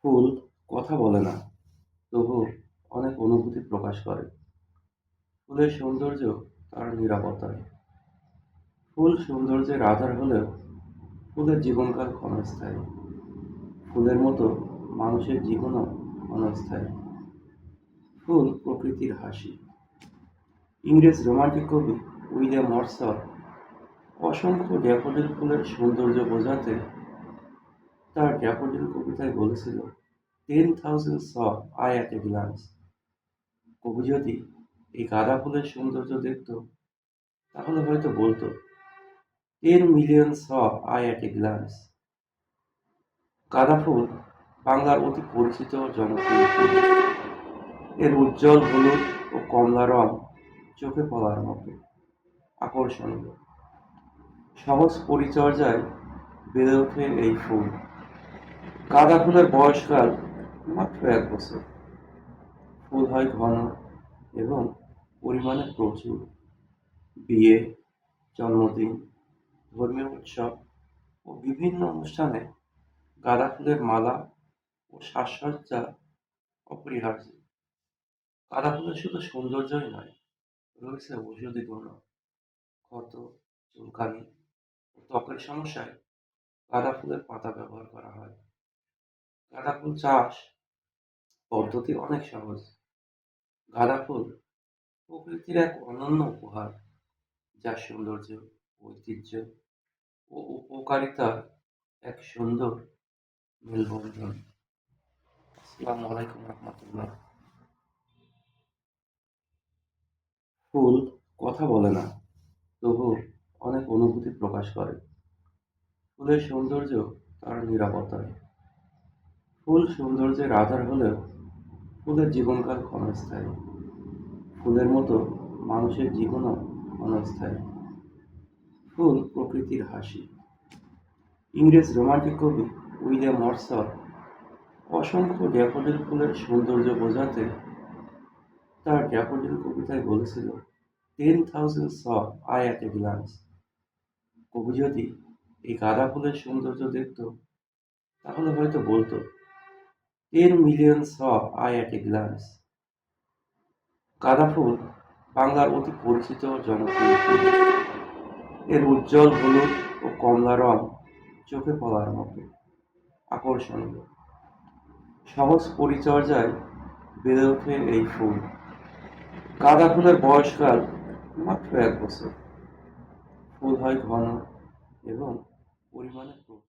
ফুল কথা বলে না, তবু অনেক অনুভূতি প্রকাশ করে। ফুলের সৌন্দর্য তার নীরবতায়। ফুল সৌন্দর্যের আধার হলেও ফুলের জীবনকাল ক্ষণস্থায়ী। ফুলের মতো মানুষের জীবনও ক্ষণস্থায়ী। ফুল প্রকৃতির হাসি। ইংরেজ রোমান্টিক কবি উইলিয়াম ওয়ার্ডসওয়ার্থ অসংখ্য ড্যাফোডিল ফুলের সৌন্দর্য বোঝাতে তার ড্যাফোডিল কবিতায় বলেছিল, 10,000 saw I at a glance। কবি যদি এই গাঁদা ফুলের সৌন্দর্য দেখত, তাহলে হয়তো বলতো, 10 million saw I at a glance। গাঁদা ফুল বাংলার অতি পরিচিত ও জনপ্রিয় ফুল। এর উজ্জ্বল হলুদ ও কমলা রং চোখে পড়ার মতো আকর্ষণীয়। সহজ পরিচর্যায় বেড়ে ওঠে এই ফুল। গাঁদা ফুলের বয়সকাল মাত্র 1 বছর। ফুল হয় ঘন এবং পরিমাণে প্রচুর। বিয়ে, জন্মদিন, ধর্মীয় উৎসব ও বিভিন্ন অনুষ্ঠানে গাঁদা ফুলের মালা ও সাজসজ্জা অপরিহার্য। গাঁদা ফুলের শুধু সৌন্দর্যই নয়, রয়েছে ঔষধি গুণও। ক্ষত, চুলকানি ও ত্বকের সমস্যায় গাঁদা ফুলের পাতা ব্যবহার করা হয়। গাঁদা ফুল চাষ পদ্ধতি অনেক সহজ। গাঁদা ফুল প্রকৃতির এক অনন্য উপহার, যা সৌন্দর্য, ঐতিহ্য ও উপকারিতার এক সুন্দর মেলবন্ধন। আসসালামু আলাইকুম রহমতুল্লাহ। ফুল কথা বলে না, তবু অনেক অনুভূতি প্রকাশ করে। ফুলের সৌন্দর্য তার নীরবতায়। ফুল সৌন্দর্যের আধার হলেও ফুলের জীবনকাল ক্ষণস্থায়ী। ফুলের মতো মানুষের জীবনও ক্ষণস্থায়ী। ফুল প্রকৃতির হাসি। ইংরেজ রোমান্টিক কবি উইলিয়াম ওয়ার্ডসওয়ার্থ অসংখ্য ড্যাফোডিল ফুলের সৌন্দর্য বোঝাতে তার ড্যাফোডিল কবিতায় বলেছিল, 10,000 saw I at a glance। কবি যদি এই গাঁদা ফুলের সৌন্দর্য দেখত, তাহলে হয়তো বলতো, 10 million saw I at a glance। গাঁদা ফুল বাংলার অতি পরিচিত ও জনপ্রিয় ফুল। এর উজ্জ্বল হলুদ ও কমলা রং চোখে পড়ার মতো আকর্ষণীয়। সহজ পরিচর্যায় বেড়ে ওঠে এই ফুল। গাঁদা ফুলের বয়সকাল মাত্র 1 বছর। ফুল হয় ঘন এবং পরিমাণে প্রচুর।